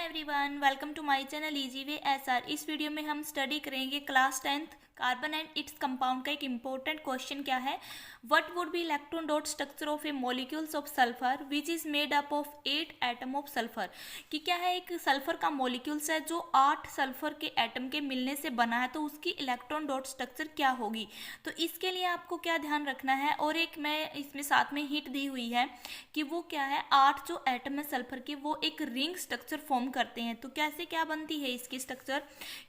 Everyone, welcome to my channel easy way SR. इस video में हम स्टडी करेंगे class 10th carbon and its compound का एक इंपॉर्टेंट क्वेश्चन क्या है। What would be electron dot structure of a molecules of sulphur which is made up of 8 atom of sulphur. कि क्या है, एक सल्फर का मॉलिक्यूल्स है जो 8 सल्फर के एटम के मिलने से बना है, तो उसकी इलेक्ट्रॉन डॉट स्ट्रक्चर क्या होगी। तो इसके लिए आपको क्या ध्यान रखना है, और एक मैं इसमें साथ में हिंट दी हुई है कि वो क्या है, 8 जो एटम है सल्फर के वो एक रिंग स्ट्रक्चर फॉर्म करते हैं। तो कैसे क्या बनती है इसकी स्ट्रक्चर,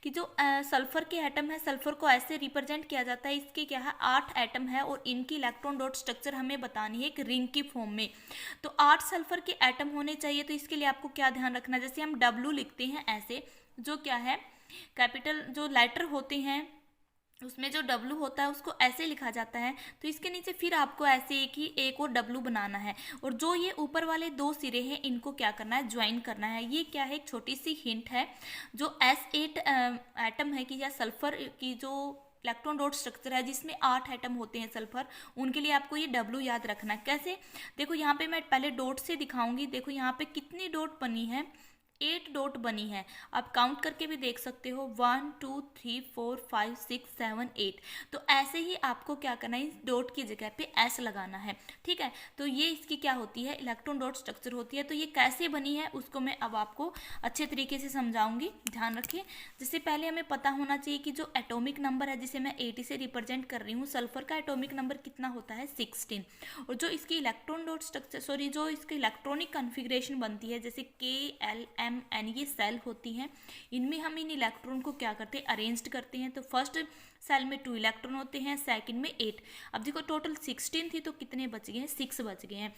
कि जो सल्फर के एटम है, सल्फर को ऐसे रिप्रेजेंट किया जाता है, इसके क्या है 8 एटम है और इनकी इलेक्ट्रॉन डॉट स्ट्रक्चर हमें बतानी है एक रिंग की फॉर्म में। तो 8 सल्फर के एटम होने चाहिए। तो इसके लिए आपको क्या ध्यान रखना है, जैसे हम W लिखते हैं ऐसे, जो क्या है कैपिटल जो लेटर होते हैं उसमें जो W होता है उसको ऐसे लिखा जाता है। तो इसके नीचे फिर आपको ऐसे एक और W बनाना है, और जो ये ऊपर वाले 2 सिरे हैं इनको क्या करना है, ज्वाइन करना है। ये क्या है, एक छोटी सी हिंट है। जो S8 एटम है कि या सल्फर की जो इलेक्ट्रॉन डॉट स्ट्रक्चर है जिसमें 8 एटम होते हैं सल्फर, उनके लिए आपको ये W याद रखना है। कैसे, देखो यहाँ पे मैं पहले डॉट से दिखाऊंगी। देखो यहाँ पे कितनी डॉट बनी है, 8 डॉट बनी है। आप काउंट करके भी देख सकते हो, 1 2 3 4 5 6 7 8। तो ऐसे ही आपको क्या करना है, इस डॉट की जगह पे S लगाना है, ठीक है। तो ये इसकी क्या होती है, इलेक्ट्रॉन डॉट स्ट्रक्चर होती है। तो ये कैसे बनी है उसको मैं अब आपको अच्छे तरीके से समझाऊंगी, ध्यान रखिए। जिससे पहले हमें पता होना चाहिए कि जो एटॉमिक नंबर है जिसे मैं 80 से रिप्रेजेंट कर रही हूँ, सल्फर का एटॉमिक नंबर कितना होता है 16। और जो इसकी इलेक्ट्रॉन डॉट स्ट्रक्चर जो इसकी इलेक्ट्रॉनिक कॉन्फ़िगरेशन बनती है, जैसे KLMN ये सेल होती हैं, इनमें हम इन इलेक्ट्रॉन को क्या करते हैं, अरेंज्ड करते हैं। तो फर्स्ट सेल में 2 इलेक्ट्रॉन होते हैं, सेकंड में 8। अब देखो टोटल 16 थी तो कितने बच गए हैं, 6 बच गए हैं।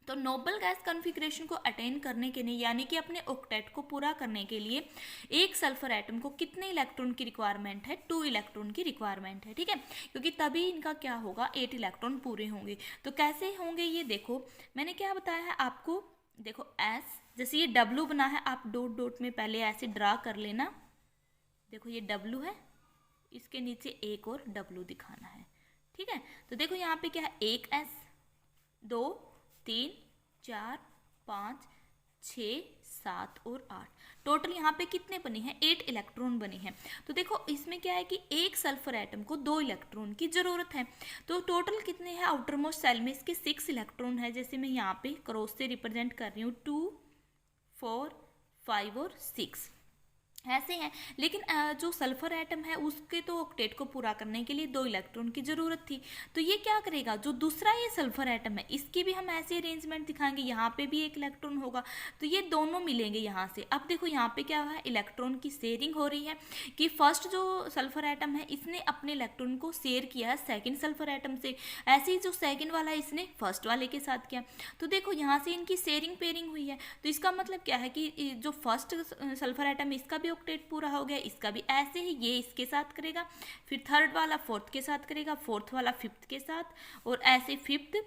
तो नोबल गैस कॉन्फ़िगरेशन को अटेन करने के लिए, यानी कि अपने ऑक्टेट को पूरा करने के लिए, एक सल्फर एटम को कितने इलेक्ट्रॉन की रिक्वायरमेंट है, 2 इलेक्ट्रॉन की रिक्वायरमेंट है, ठीक है। क्योंकि तभी इनका क्या होगा, 8 इलेक्ट्रॉन पूरे होंगे। तो कैसे होंगे ये देखो, मैंने क्या बताया है आपको। देखो S, जैसे ये W बना है, आप डॉट डॉट में पहले ऐसे ड्रा कर लेना। देखो ये W है, इसके नीचे एक और W दिखाना है, ठीक है। तो देखो यहाँ पे क्या है, एक S, 2 3 4 5 6 7 और 8। टोटल यहाँ पे कितने बने हैं, 8 इलेक्ट्रॉन बने हैं। तो देखो इसमें क्या है कि एक सल्फर एटम को 2 इलेक्ट्रॉन की जरूरत है। तो टोटल कितने हैं, आउटर मोस्ट सेल में इसके 6 इलेक्ट्रॉन है। जैसे मैं यहाँ पे क्रॉस से रिप्रेजेंट कर रही हूँ, 2 4 5 और 6 ऐसे हैं। लेकिन जो सल्फर एटम है उसके तो ऑक्टेट को पूरा करने के लिए 2 इलेक्ट्रॉन की जरूरत थी। तो ये क्या करेगा, जो दूसरा ये सल्फर एटम है इसकी भी हम ऐसे अरेंजमेंट दिखाएंगे, यहाँ पे भी एक इलेक्ट्रॉन होगा, तो ये दोनों मिलेंगे यहाँ से। अब देखो यहाँ पे क्या है, इलेक्ट्रॉन की शेयरिंग हो रही है, कि फर्स्ट जो सल्फर एटम है इसने अपने इलेक्ट्रॉन को शेयर किया है सेकेंड सल्फर एटम से, ऐसे ही जो सेकेंड वाला है इसने फर्स्ट वाले के साथ किया। तो देखो यहाँ से इनकी शेयरिंग पेयरिंग हुई है। तो इसका मतलब क्या है कि जो फर्स्ट सल्फर एटम इसका भी ऑक्टेट पूरा हो गया, इसका भी ऐसे ही ये इसके साथ करेगा, फिर थर्ड वाला फोर्थ के साथ करेगा, फोर्थ वाला फिफ्थ के साथ, और ऐसे फिफ्थ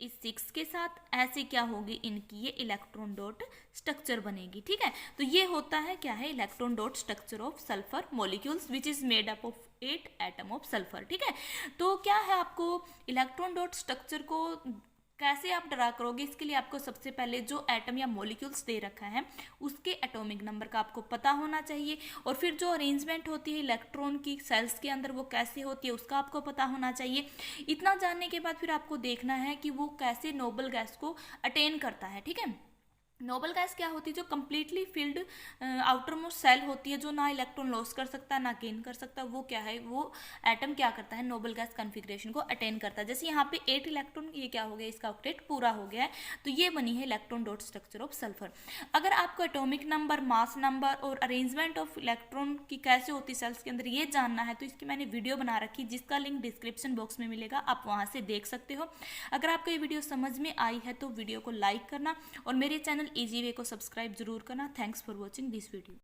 इस 6 के साथ, ऐसे क्या होगी इनकी ये इलेक्ट्रॉन डॉट स्ट्रक्चर बनेगी, ठीक है। तो ये होता है क्या है, electron dot structure of sulphur molecules which is made up of 8 atom of sulphur, ठीक है। तो क्या है, आपको इलेक्ट्रॉन डॉट स्ट्रक्चर को कैसे आप ड्रा करोगे, इसके लिए आपको सबसे पहले जो एटम या मॉलिक्यूल्स दे रखा है उसके एटॉमिक नंबर का आपको पता होना चाहिए, और फिर जो अरेंजमेंट होती है इलेक्ट्रॉन की सेल्स के अंदर वो कैसे होती है उसका आपको पता होना चाहिए। इतना जानने के बाद फिर आपको देखना है कि वो कैसे नोबल गैस को अटेन करता है, ठीक है। नोबल गैस क्या होती है, जो completely filled outermost shell होती है, जो ना इलेक्ट्रॉन लॉस कर सकता है ना गेन कर सकता, वो क्या है, वो एटम क्या करता है, नोबल गैस कॉन्फ़िगरेशन को अटेन करता है। जैसे यहाँ पे 8 इलेक्ट्रॉन, ये क्या हो गया, इसका ऑक्टेट पूरा हो गया है। तो ये बनी है electron dot structure of sulphur. अगर आपको एटॉमिक नंबर, मास नंबर और अरेंजमेंट ऑफ इलेक्ट्रॉन की कैसे होती है सेल्स के अंदर ये जानना है, तो इसकी मैंने वीडियो बना रखी, जिसका लिंक डिस्क्रिप्शन बॉक्स में मिलेगा, आप वहाँ से देख सकते हो। अगर आपको ये वीडियो समझ में आई है तो वीडियो को लाइक करना और मेरे चैनल इजी वे को सब्सक्राइब जरूर करना। Thanks for watching this video.